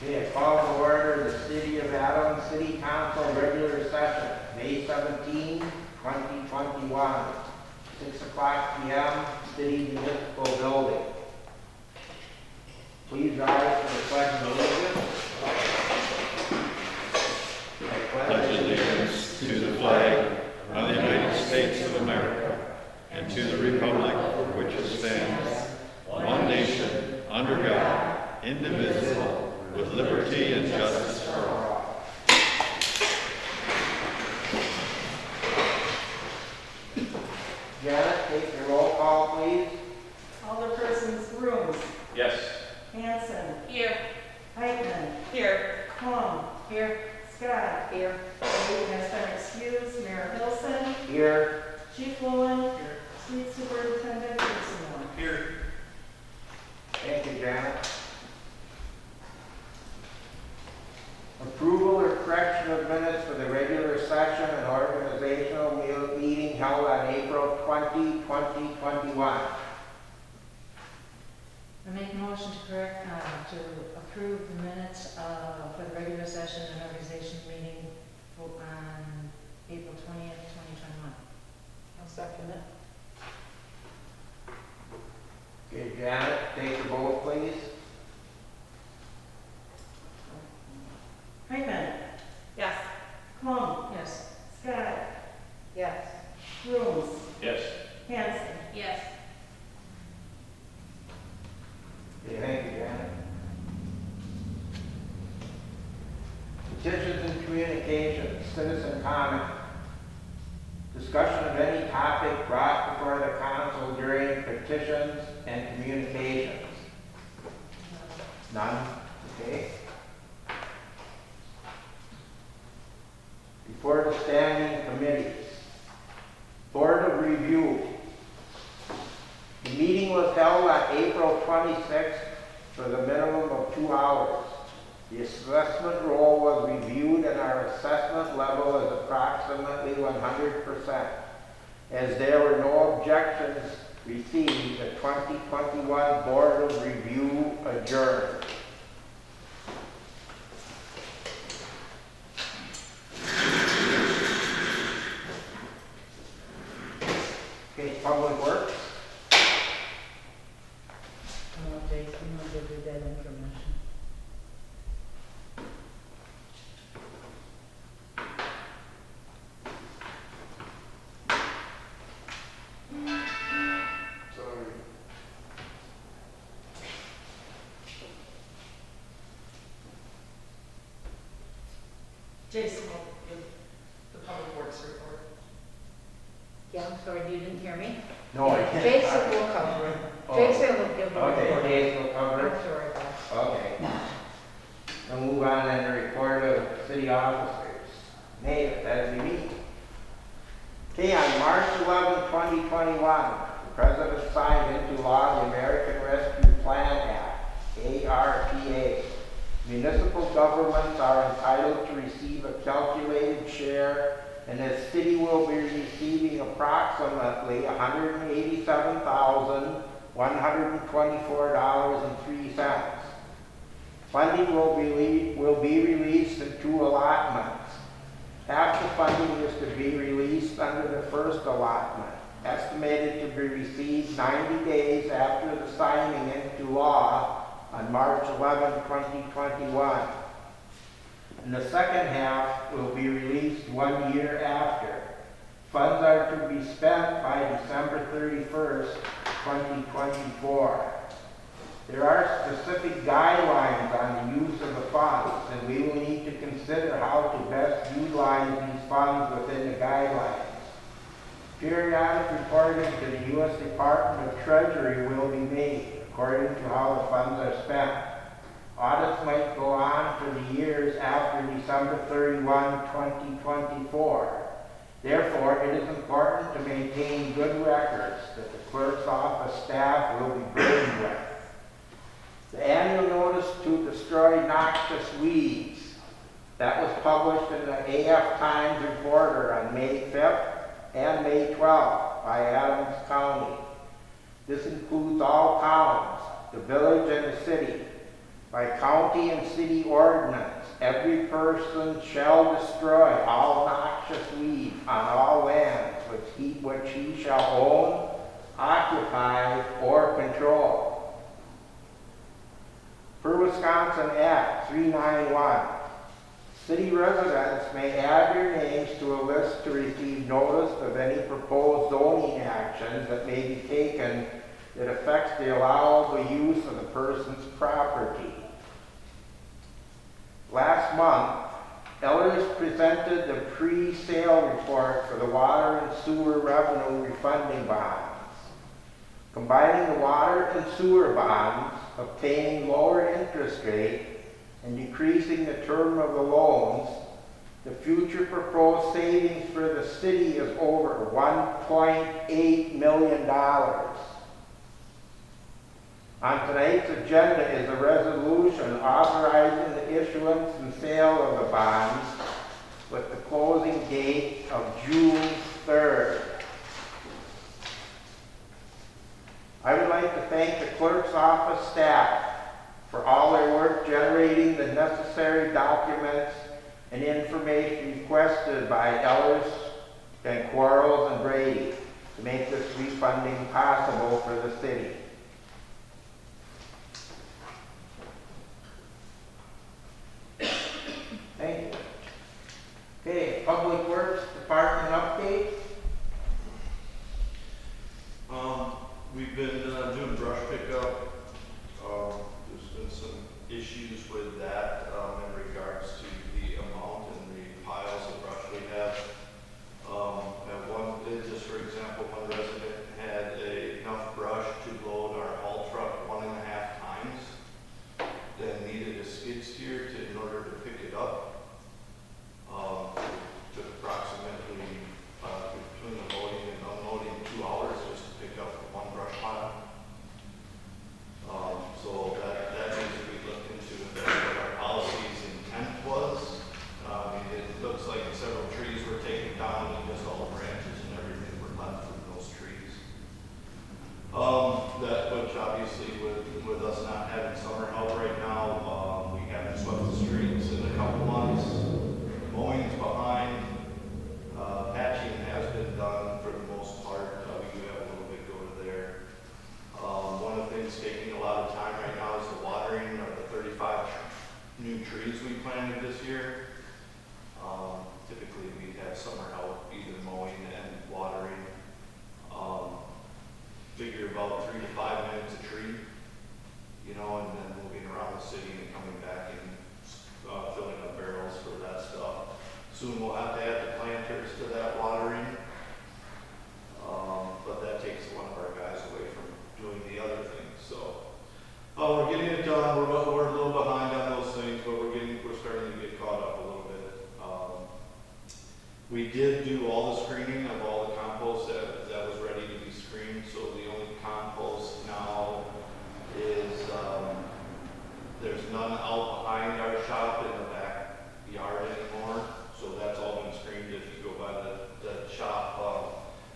Okay, I call to order the City of Adams City Council regular session, May 17, 2021, 6 o'clock p.m., City Municipal Building. Please rise for the pledge of allegiance. I pledge allegiance to the flag of the United States of America and to the republic for which it stands, one nation, under God, indivisible, with liberty and justice for all. Janet, take the roll call, please. Alderpersons Rooms. Yes. Hanson. Here. Heitman. Here. Plum. Here. Scott. Here. Wade has been excused. Mayor Hilson. Here. Chief Lewin. Here. Street Superintendent Kirstenmoor. Here. Thank you, Janet. Approval or correction of minutes for the regular session and organizational meeting held on April 20, 2021. I make a motion to approve the minutes for the regular session and organization meeting on April 20th, 2021. I'll second it. Okay, Janet, take the vote, please. Heitman. Yes. Plum. Yes. Scott. Yes. Rooms. Yes. Hanson. Yes. Okay, thank you, Janet. Petitions and communications, citizen comment. Discussion of any topic brought before the council during petitions and communications. None? Okay. Before the standing committees. Board of Review. The meeting was held on April 26th for the minimum of 2 hours. The assessment roll was reviewed and our assessment level is approximately 100%. As there were no objections received, the 2021 Board of Review adjourned. Okay, Public Works. Jason will give you that information. Sorry. Jason will give the Public Works report. Yeah, I'm sorry, you didn't hear me? No, I can't. Jason will cover it. Oh. Jason will give the Okay, report. Jason will cover it. I'm sorry about that. Okay. We'll move on and the report of city officers. Nate, that'd be me. Okay, on March 11, 2021, the President signed into law the American Rescue Plan Act, ARPA. Municipal governments are entitled to receive a calculated share, and the city will be receiving approximately $187,124.03. Funding will be released in 2 allotments. Half the funding is to be released under the first allotment, estimated to be received 90 days after the signing into law on March 11, 2021. And the second half will be released 1 year after. Funds are to be spent by December 31st, 2024. There are specific guidelines on the use of the funds, and we will need to consider how to best utilize these funds within the guidelines. Periodic reporting to the U.S. Department of Treasury will be made according to how the funds are spent. Audits might go on for the years after December 31, 2024. Therefore, it is important to maintain good records that the clerk's office staff will be burdened with. The annual notice to destroy noxious weeds. That was published in the AF Times Reporter on May 5th and May 12th by Adams County. This includes all towns, the village and the city. by county and city ordinance, every person shall destroy all noxious weeds on all lands which he shall own, occupy, or control. Per Wisconsin Act 391, city residents may add their names to a list to receive notice of any proposed zoning actions that may be taken that affects the allowable use of the person's property. Last month, Ellers presented the pre-sale report for the water and sewer revenue refunding bonds. Combining the water and sewer bonds, obtaining lower interest rate, and decreasing the term of the loans, the future proposed savings for the city is over $1.8 million. On tonight's agenda is a resolution authorizing the issuance and sale of the bonds with the closing date of June 3rd. I would like to thank the clerk's office staff for all their work generating the necessary documents and information requested by Ellers and Quarles and Brady to make this refunding possible for the city. Thank you. Okay, Public Works Department update. We've been doing brush pickup. There's been some issues with that in regards to the amount and the piles of brush we have. Just for example, one resident had enough brush to load our haul truck 1.5 times, then needed a skid steer in order to pick it up. Took approximately between the loading and unloading 2 hours just to pick up one brush pile. So that needs to be looked into, and that's what our policy's intent was. It looks like several trees were taken down and just all the branches and everything were left from those trees. Which obviously with us not having summer help right now, we haven't swept the streets in a couple months. Mowing's behind. Patching has been done for the most part. We do have a little bit over there. One of the things taking a lot of time right now is the watering of the 35 new trees we planted this year. Typically we have summer help, either mowing and watering. Figure about 3 to 5 minutes a tree, and then moving around the city and coming back and filling up barrels for that stuff. Soon we'll have to add the planters to that watering, but that takes one of our guys away from doing the other things. So we're getting it done. We're a little behind on those things, but we're starting to get caught up a little bit. We did do all the screening of all the compost that was ready to be screened. So the only compost now is there's none out behind our shop in the backyard anymore. So that's all been screened. If you go by the shop,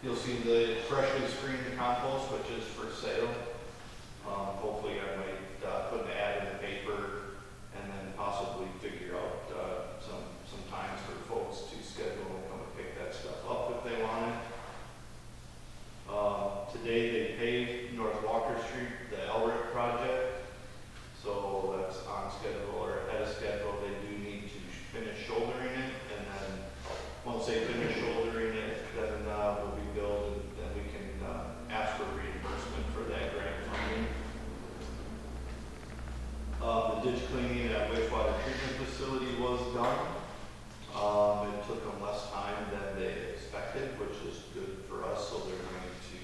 you'll see the freshly screened compost, which is for sale. Hopefully I might put an ad in the paper and then possibly figure out some times for folks to schedule and come and pick that stuff up if they want it. Today they paved North Walker Street, the Elric project. So that's on schedule or ahead of schedule. They do need to finish shouldering it, and then once they finish shouldering it, then we'll be billed and then we can ask for reimbursement for that grant funding. The ditch cleaning at wastewater treatment facility was done. It took them less time than they expected, which is good for us. So they're going to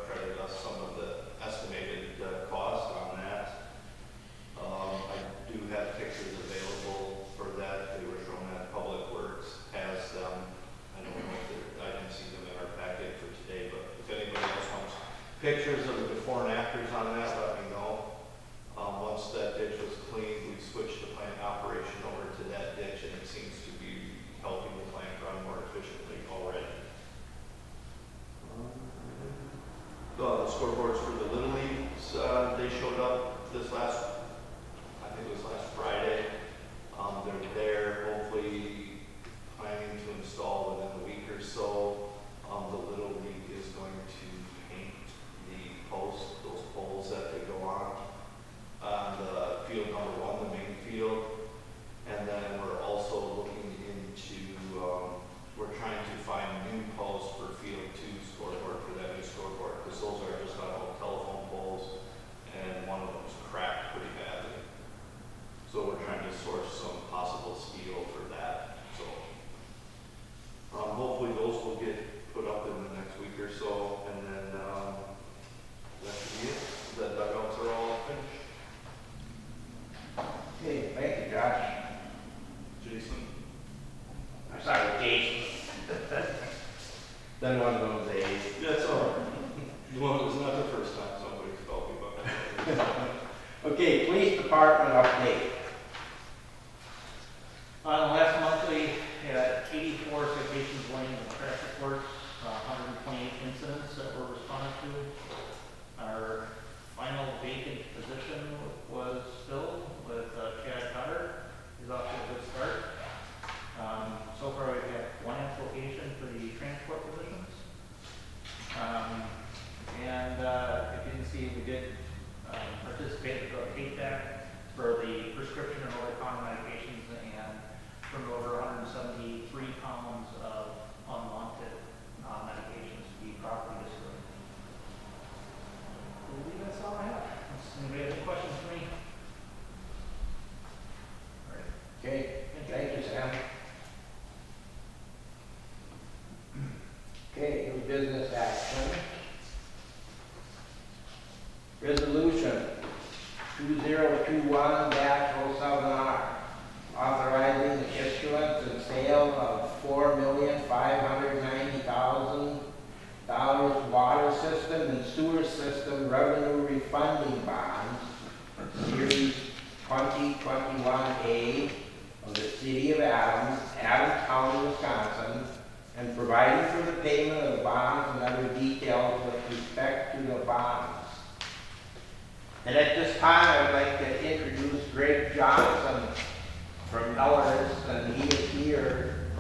credit us some of the estimated cost on that. I do have pictures available for that. They were shown at Public Works, has them. I don't know if I didn't see them in our packet for today, but if anybody else wants pictures of the before and afters on that, let me know. Once that ditch was cleaned, we switched the plant operation over to that ditch, and it seems to be helping the plant run more efficiently already. to source some possible steel for that. So hopefully those will get put up in the next week or so, and then that should be it. The dugouts are all finished. Okay, thank you, Josh. Jason? I'm sorry, Jason. Done one of those days. That's all right. Well, it was not the first time somebody called me about that. Okay, police department update. Last month we had 84 citations laying in traffic reports, 128 incidents that were responded to. Our final vacant position was filled with Chad Cutter. He's off to a good start. So far we've had one application for the transport positions. If you can see, we did participate in the take back for the prescription and over-the-counter medications and turned over 173 pounds of unwanted medications to be properly destroyed. I believe that's all I have. Does anybody have any questions for me? All right. Okay, thank you, Sam. Okay, new business action. Resolution 2021-07R, authorizing the issuance and sale of $4,590,000 water system and sewer system revenue refunding bonds, Series 2021A of the City of Adams, Adams County, Wisconsin, and providing for the payment of the bonds and other details with respect to the bonds. And at this time, I would like to introduce Greg Johnson from Ellers, and he is here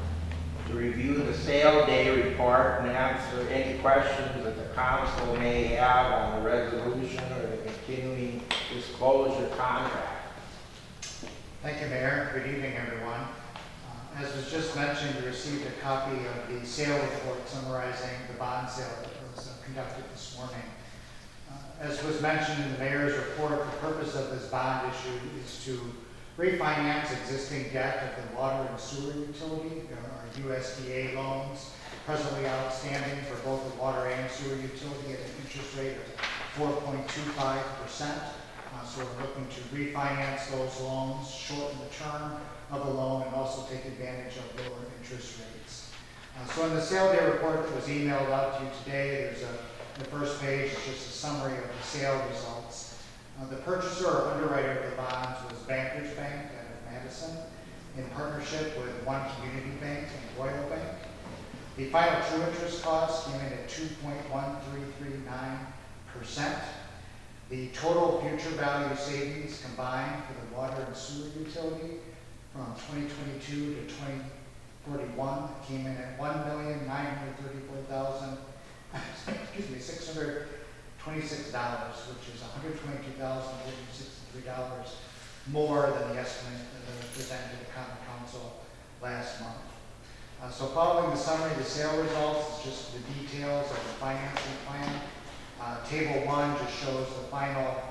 to review the sale day report and answer any questions that the council may have on the resolution or the continuing disclosure contract. Thank you, Mayor. Good evening, everyone. As was just mentioned, we received a copy of the sale report summarizing the bond sale that was conducted this morning. As was mentioned in the mayor's report, the purpose of this bond issue is to refinance existing debt of the water and sewer utility. There are USDA loans presently outstanding for both the water and sewer utility at an interest rate of 4.25%. So we're looking to refinance those loans, shorten the term of the loan, and also take advantage of lower interest rates. So in the sale day report that was emailed out to you today, there's the first page is just a summary of the sale results. The purchaser or underwriter of the bonds was Bankers Bank out of Madison, in partnership with One Community Bank and Royal Bank. The final true interest cost came in at 2.1339%. The total future value savings combined for the water and sewer utility from 2022 to 2041 came in at $1,934,626, which is $122,463 more than the estimate that was presented to the Common Council last month. So following the summary of the sale results is just the details of the financing plan. Table 1 just shows the final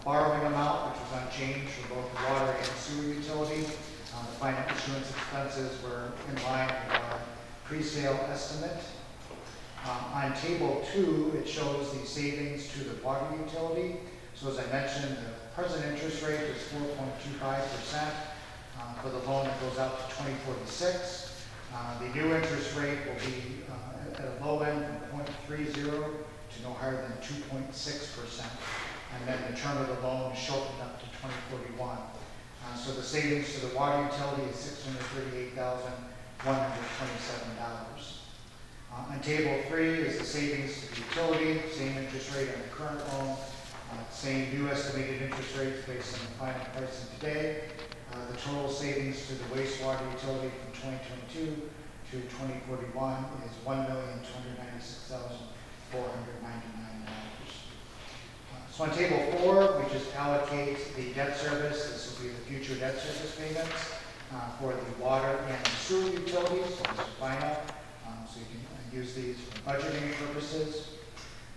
borrowing amount, which was unchanged for both the water and sewer utility. The final issuance expenses were in line with our pre-sale estimate. On table 2, it shows the savings to the water utility. So as I mentioned, the present interest rate is 4.25% for the loan that goes out to 2046. The new interest rate will be at a low end from 0.30 to no higher than 2.6%. And then the term of the loan is shortened up to 2041. So the savings to the water utility is $638,127. On table 3 is the savings to the utility, same interest rate on the current loan, same new estimated interest rates based on the final pricing today. The total savings to the wastewater utility from 2022 to 2041 is $1,296,499. So on table 4, we just allocate the debt service. This will be the future debt service payments for the water and the sewer utilities. So this is final, so you can use these for budgeting purposes.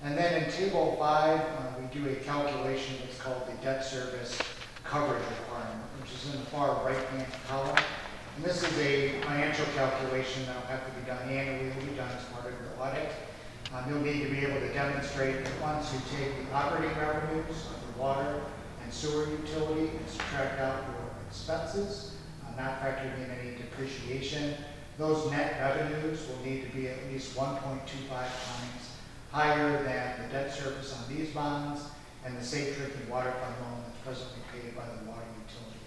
And then in table 5, we do a calculation that's called the debt service coverage requirement, which is in the far right-hand column. And this is a financial calculation that will have to be done annually. It will be done as part of your audit. You'll need to be able to demonstrate that once you take the operating revenues of the water and sewer utility and subtract out your expenses, not factoring in any depreciation, those net revenues will need to be at least 1.25 times higher than the debt service on these bonds and the safe drinking water fund loan that's presently paid by the water utility.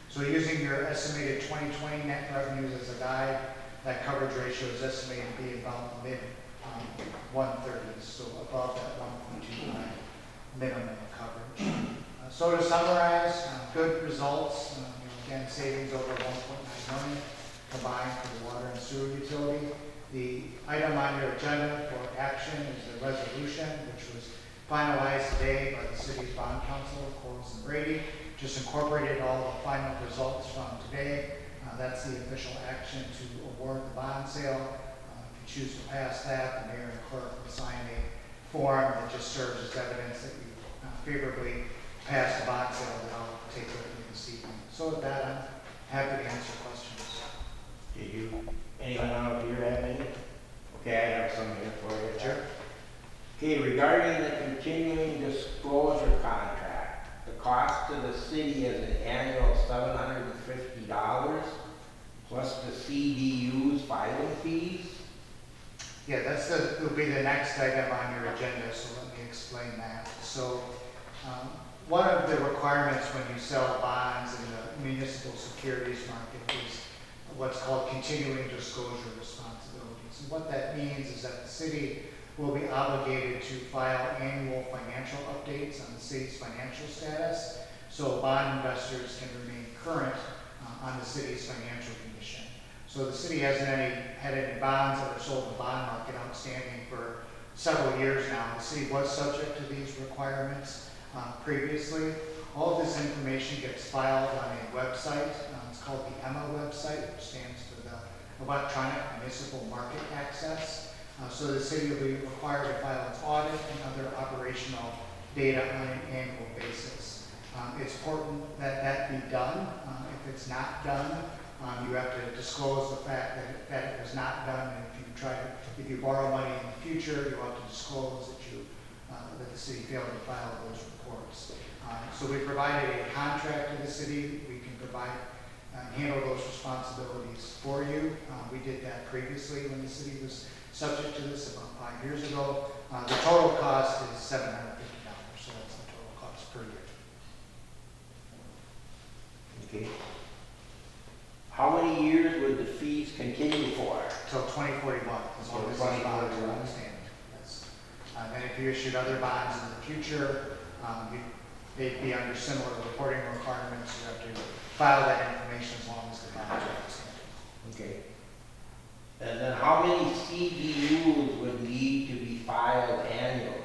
So using your estimated 2020 net revenues as a guide, that coverage ratio is estimated to be about mid 130s, so above that 1.25 minimum coverage. So to summarize, good results, again, savings over 1.9 million combined for the water and sewer utility. The item on your agenda for action is the resolution, which was finalized today by the city's bond council, Corliss and Brady. Just incorporated all the final results from today. That's the official action to award the bond sale. If you choose to pass that, the mayor and clerk will sign a form that just serves as evidence that you favorably passed the bond sale that I'll take with me this evening. So with that, I'm happy to answer questions. Did you, anyone out here have any? Okay, I have some here for you. Sure. Okay, regarding the continuing disclosure contract, the cost to the city is an annual $750 plus the CDU's filing fees. Yeah, will be the next item on your agenda, so let me explain that. So one of the requirements when you sell bonds in the municipal securities market is what's called continuing disclosure responsibilities. And what that means is that the city will be obligated to file annual financial updates on the city's financial status, so bond investors can remain current on the city's financial condition. So the city hasn't had any bonds that are sold in the bond market outstanding for several years now. The city was subject to these requirements previously. All of this information gets filed on a website. It's called the EMA website, which stands for the Electronic Municipal Market Access. So the city will be required to file its audit and other operational data on an annual basis. It's important that that be done. If it's not done, you have to disclose the fact that it was not done. And if you borrow money in the future, you'll have to disclose that the city failed to file those reports. So we provided a contract to the city. We can handle those responsibilities for you. We did that previously when the city was subject to this about 5 years ago. The total cost is $750, so that's the total cost per year. Okay. How many years would the fees continue for? Until 2041, as long as these bonds are outstanding. Yes. And if you issued other bonds in the future, they'd be under similar reporting requirements. You have to file that information as long as the bonds are outstanding. Okay. And then how many CDUs would need to be filed annually?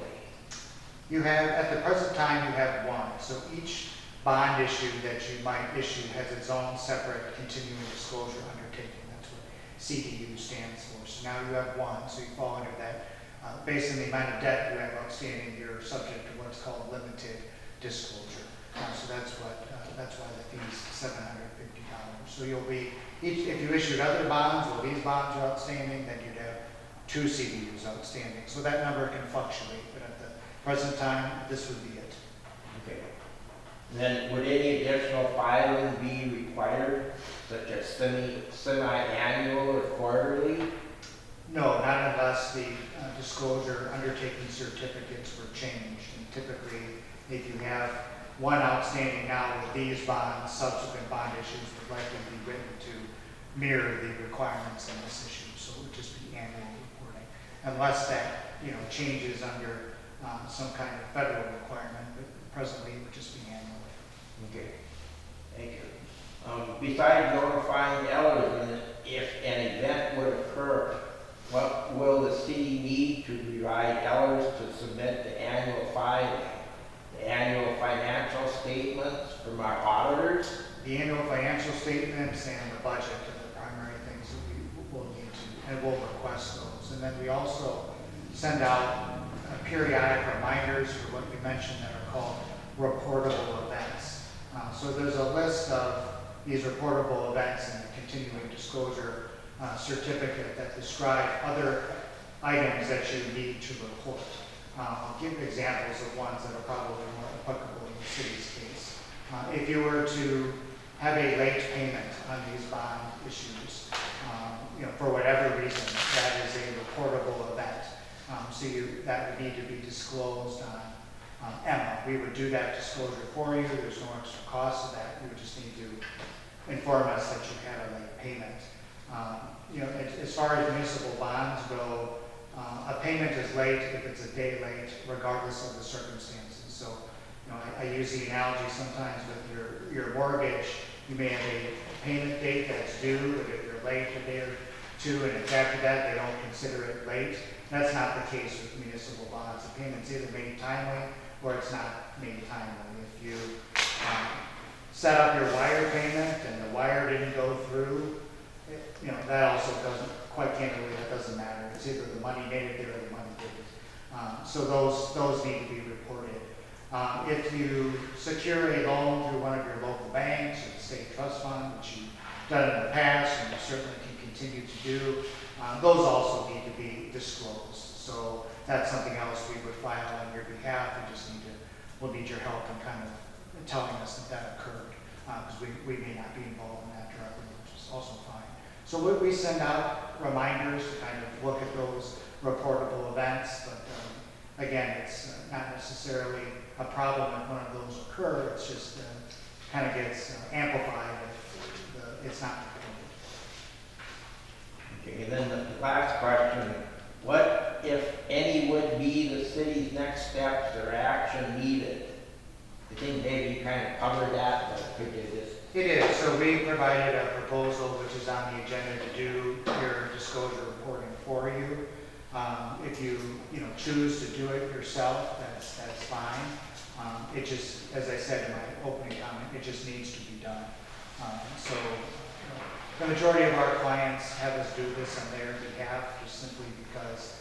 You have, at the present time, you have one. So each bond issue that you might issue has its own separate continuing disclosure undertaking. That's what CDU stands for. So now you have one, so you fall under that. Based on the amount of debt you have outstanding, you're subject to what's called limited disclosure. So that's why the fee is $750. So you'll be, if you issued other bonds, or these bonds are outstanding, then you'd have 2 CDUs outstanding. So that number can fluctuate, but at the present time, this would be it. Okay. And then would any additional filing be required, such as semi-annual or quarterly? No, not unless the disclosure undertaking certificates were changed. And typically, if you have one outstanding now with these bonds, subsequent bond issues would likely be written to mirror the requirements in this issue. So it would just be annual reporting, unless that changes under some kind of federal requirement. But presently, it would just be annual. Okay. Thank you. Besides notifying Ellers, if an event would occur, what will the city need to provide Ellers to submit the annual filing? The annual financial statements from our auditors? The annual financial statements and the budget are the primary things that we will need to, and we'll request those. And then we also send out periodic reminders for what we mentioned that are called reportable events. So there's a list of these reportable events and a continuing disclosure certificate that describe other items that you need to report. I'll give examples of ones that are probably more applicable in the city's case. If you were to have a late payment on these bond issues, for whatever reason, that is a reportable event. That would need to be disclosed on Emma. We would do that disclosure for you. There's no extra cost to that. You would just need to inform us that you had a late payment. As far as municipal bonds go, a payment is late if it's a day late, regardless of the circumstances. So, I use the analogy sometimes with your mortgage. You may have a payment date that's due, but if you're late a day or two, and it's after that, they don't consider it late. That's not the case with municipal bonds. The payment's either made timely or it's not made timely. If you set up your wire payment and the wire didn't go through, that also doesn't, quite candidly, that doesn't matter. It's either the money made it there or the money didn't. So those need to be reported. If you secure a loan through one of your local banks or the state trust fund, which you've done in the past and you certainly can continue to do, those also need to be disclosed. So that's something else we would file on your behalf. We'll need your help in kind of telling us that occurred, because we may not be involved in that directly, which is also fine. So we send out reminders to kind of look at those reportable events, but again, it's not necessarily a problem if one of those occur. It's just kind of gets amplified if it's not reported. Okay, and then the last question, what, if any, would be the city's next steps or action needed? I think maybe you kind of covered that, but could you just... It is. So we provided a proposal which is on the agenda to do your disclosure reporting for you. If you choose to do it yourself, that's fine. It just, as I said in my opening comment, it just needs to be done. The majority of our clients have us do this on their behalf, just simply because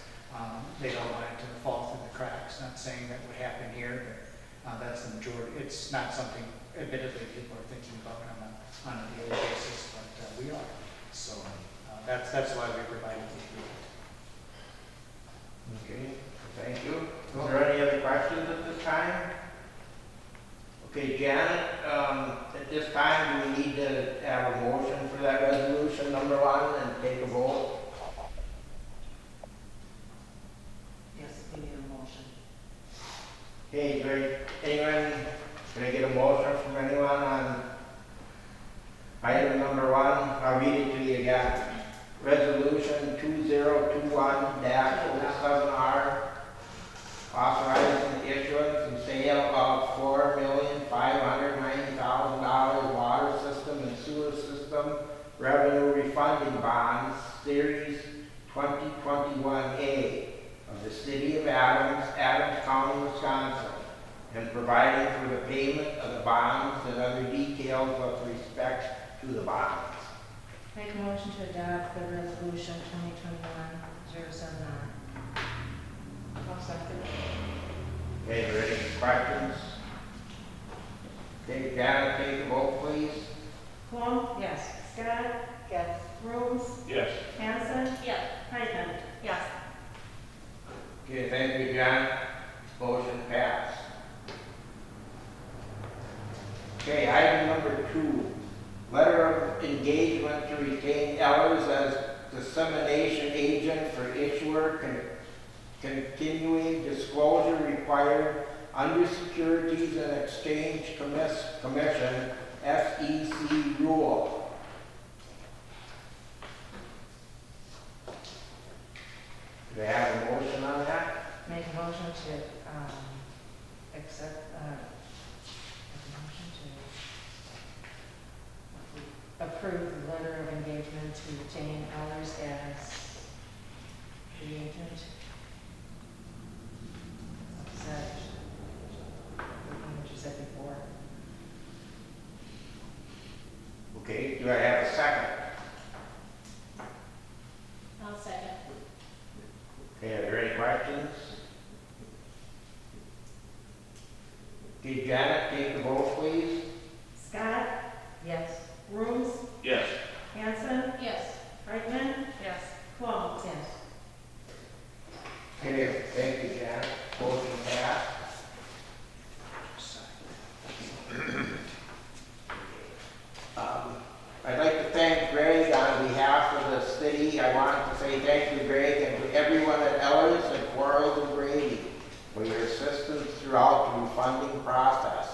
they don't want it to fall through the cracks. Not saying that would happen here, but that's the majority. It's not something, admittedly, people are thinking about on a daily basis, but we are. So that's why we provided the agreement. Okay, thank you. Are there any other questions at this time? Okay, Janet, at this time, do we need to have a motion for that resolution, number one, and take a vote? Yes, we need a motion. Okay, is there anyone, can I get a motion from anyone on item number one? I'll read it to you again. Resolution 2021-07R, authorizing the issuance and sale of $4,590,000 water system and sewer system revenue refunding bonds, Series 2021A of the City of Adams, Adams County, Wisconsin, and providing for the payment of the bonds and other details with respect to the bonds. Make a motion to adopt the resolution 2021-079. I'll second. Okay, are there any questions? Okay, Janet, take a vote, please. Plum, Yes. Scott, Yes. Rose, Yes. Hanson. Yes. Heitman. Yes. Okay, thank you, John. Motion passed. Okay, item number 2. Letter of engagement to retain Ellers as dissemination agent for issuer continuing disclosure required under Securities and Exchange Commission SEC rule. Do they have a motion on that? Make a motion to accept, make a motion to approve the letter of engagement to retain Ellers as the agent. Is that what you said before? Okay, do I have a second? I'll second. Okay, are there any questions? Okay, Janet, take the vote, please. Rooms, Yes. Hanson, Yes. Reichman, Yes. Plum. Yes. Okay, thank you, Janet. Motion passed. I'd like to thank Greg on behalf of the city. I want to say thank you, Greg, and to everyone at Ellers and Quarles and Brady for your assistance throughout the refunding process.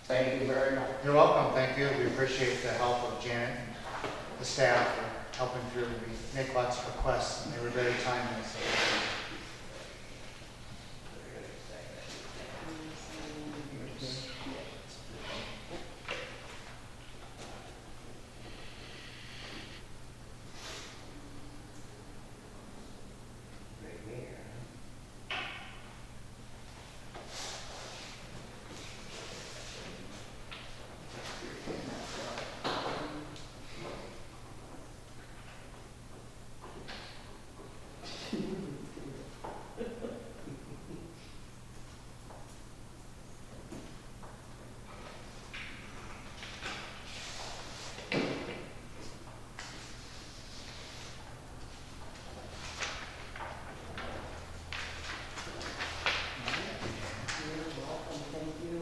Thank you very much. You're welcome, thank you. We appreciate the help of Janet and the staff for helping through. We make lots of requests, and they were very timely, so.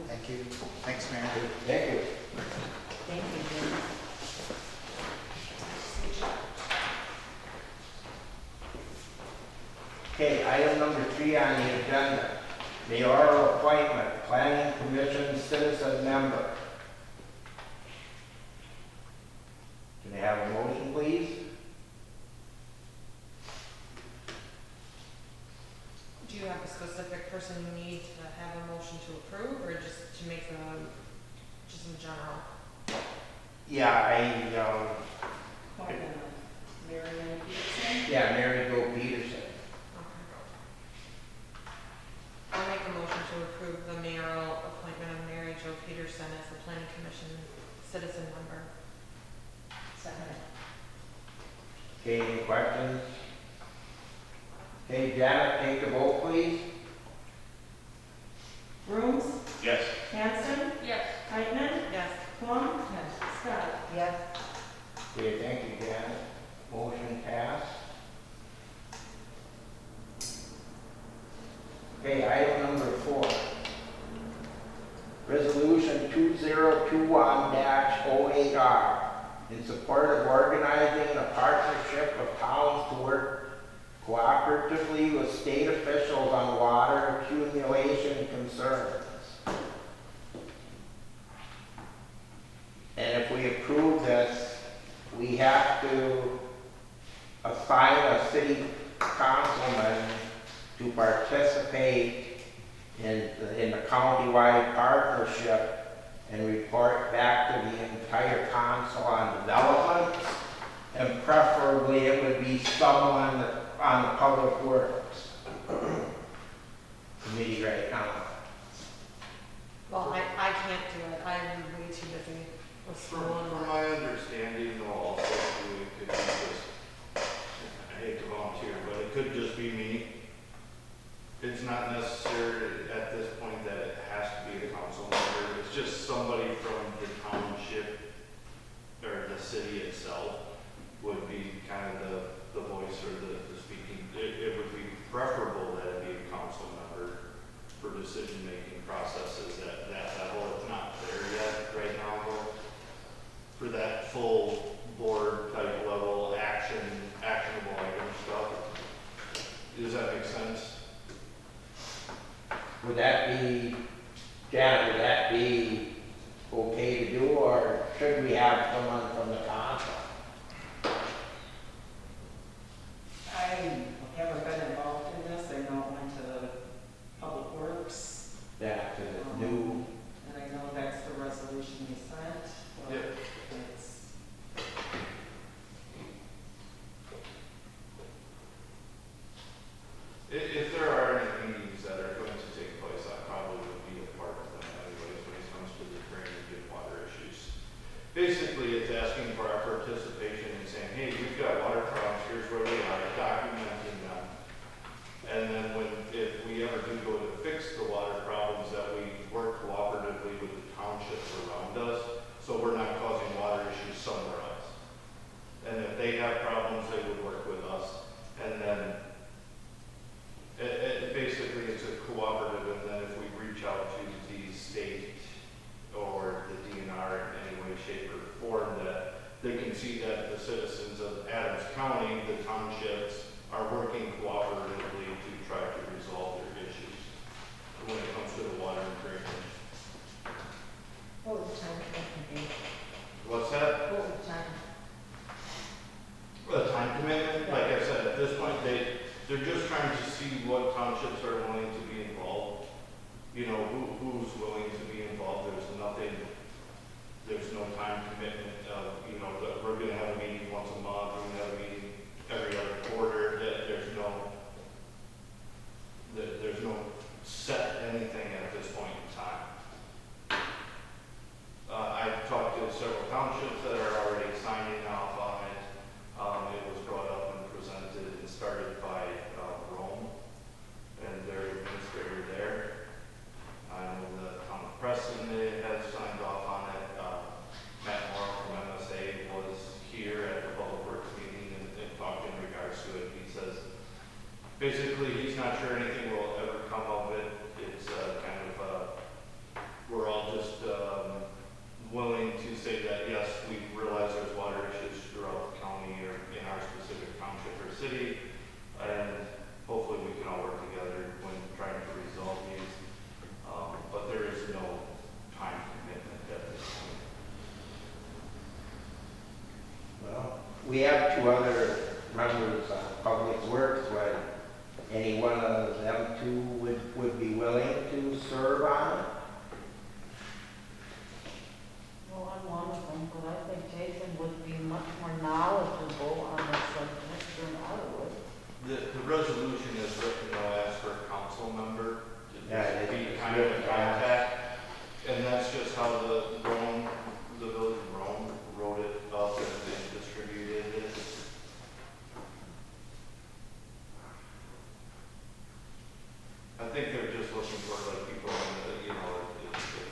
Thank you. Thanks, Mayor. Thank you. Thank you, Jim. Okay, item number 3 on the agenda. Mayoral appointment, Planning Commission citizen member. Can I have a motion, please? Do you have a specific person you need to have a motion to approve, or just to make the, just in general? Yeah, Appointment of Mary Ann Peterson. yeah, Mary Jo Peterson. I'll make a motion to approve the mayoral appointment of Mary Jo Peterson as the planning commission citizen member. Second. Okay, any questions? Okay, Janet, take the vote, please. Rooms, Yes. Hanson, Yes. Reichman, Yes. Plum, Yes. Scott. Yes. Okay, thank you, Janet. Motion passed. Okay, item number 4. Resolution 2021-08R in support of organizing a partnership of towns to work cooperatively with state officials on water accumulation concerns. And if we approve this, we have to assign a city councilman to participate in the county-wide partnership and report back to the entire council on development. And preferably it would be someone on the Public Works Committee right now. Well, I can't do it. I'm way too busy with school and From work. my understanding, though, also, it could be just, I hate to volunteer, but it could just be me. It's not necessary at this point that it has to be a council member. It's just somebody from the township or the city itself would be kind of the voice or the speaking. It would be preferable that it be a council member for decision-making processes at that level. It's not there yet right now, though. For that full board type level actionable item stuff. Does that make sense? Would that be, Janet, would that be okay to do, or should we have someone from the council? I haven't been involved in this. I know it went to Public Works, Yeah, to the new, and I know that's the resolution we sent. but Yep. it's- If there are any meetings that are going to take place, I probably would be a part of them anyways when it comes to the drainage and water issues. Basically, it's asking for our participation and saying, hey, we've got water problems, here's where they are, documenting them. And then if we ever do go to fix the water problems, that we work cooperatively with the townships around us, so we're not causing water issues somewhere they have problems, they would work with us. And then basically it's a cooperative, and then if we reach out to the state or the DNR in any way, shape, or form, that they can see that the citizens of Adams County, the townships, are working cooperatively to try to resolve their issues when it comes to the water and drainage. What was the time commitment be? What's that? What was the time? The time commitment, like I said, at this point, they're just trying to see what townships are willing to be involved. You know, who's willing to be involved. There's no time commitment. You know, that we're gonna have a meeting once a month, we're gonna have a meeting every other quarter. There's no set anything at this point in time. I've talked to several townships that are already signing off on it. It was brought up and presented and started by Rome and their administrator there. I know the town of Preston has signed off on it. Matt Moore from MSA was here at the Public Works meeting and talked in regards to it. He says basically he's not sure anything will ever come of it. It's we're all just willing to say that yes, we realize there's water issues throughout the county or in our specific township or city, and hopefully we can all work together when trying to resolve these. But there is no time commitment at this point. Well, we have two other members of Public Works. Would any one of them two would be willing to serve on it? Well, I'm one of them, but I think Jason would be much more knowledgeable on this subject than I would. The resolution is written, as for a council member to Yeah, just be it's kind of in written, contact. And that's just how the village of Rome wrote it up and they distributed it. I think they're just looking for like people in the, the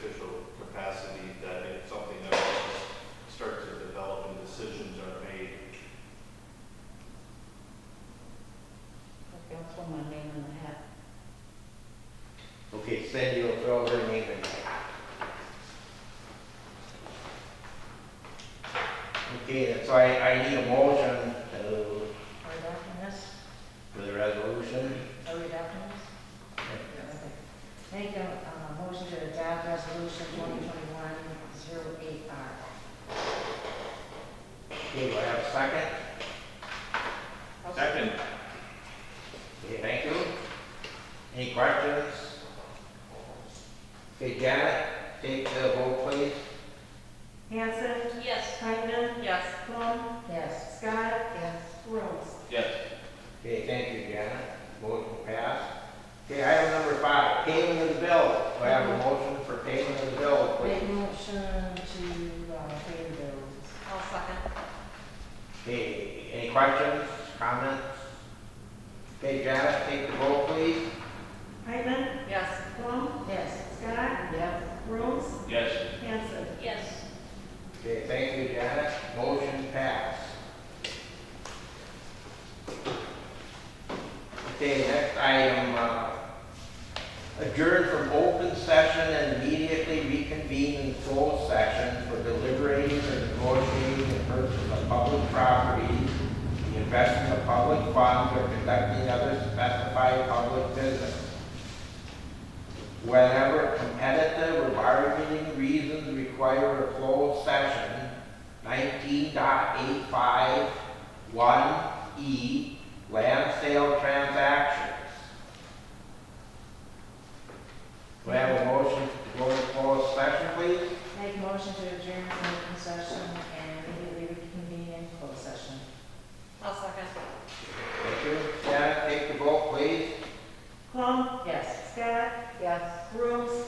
official capacity, that it's something that will start to develop and decisions are made. Okay, I'll throw my name in the hat. Okay, Cindy will throw her name in there. Okay, so I need a motion Are we adopting this? for the resolution. Are we adopting this? Okay. Make a motion to adopt resolution 2021-08R. Okay, do I have a second? Second. Okay, thank you. Any questions? Okay, Janet, take the vote, please. Hanson, Yes. Heitman, Yes. Plum, Yes. Scott, Yes. Rose. Yes. Okay, thank you, Janet. Motion passed. Okay, item number 5, payment of the bill. Do I have a motion for payment of the bill, Make please? a motion to pay the bills. I'll second. Okay, any questions, comments? Okay, Janet, take the vote, please. Heitman, Yes. Plum, Yes. Scott, Yes. Rose, Yes. Hanson. Yes. Okay, thank you, Janet. Motion passed. Okay, next item, adjourn from open session and immediately reconvene in closed session for deliberating or negotiating the purchase of public property, the investment of public funds, or conducting other specified public business. Whenever competitive or bargaining reasons require a closed session, 19.851E, land sale transactions. Do I have a motion to go into closed session, please? Make a motion to adjourn from open session and immediately reconvene in closed session. I'll second. Thank you. Janet, take the vote, please. Plum, Yes. Scott, Yes. Rose,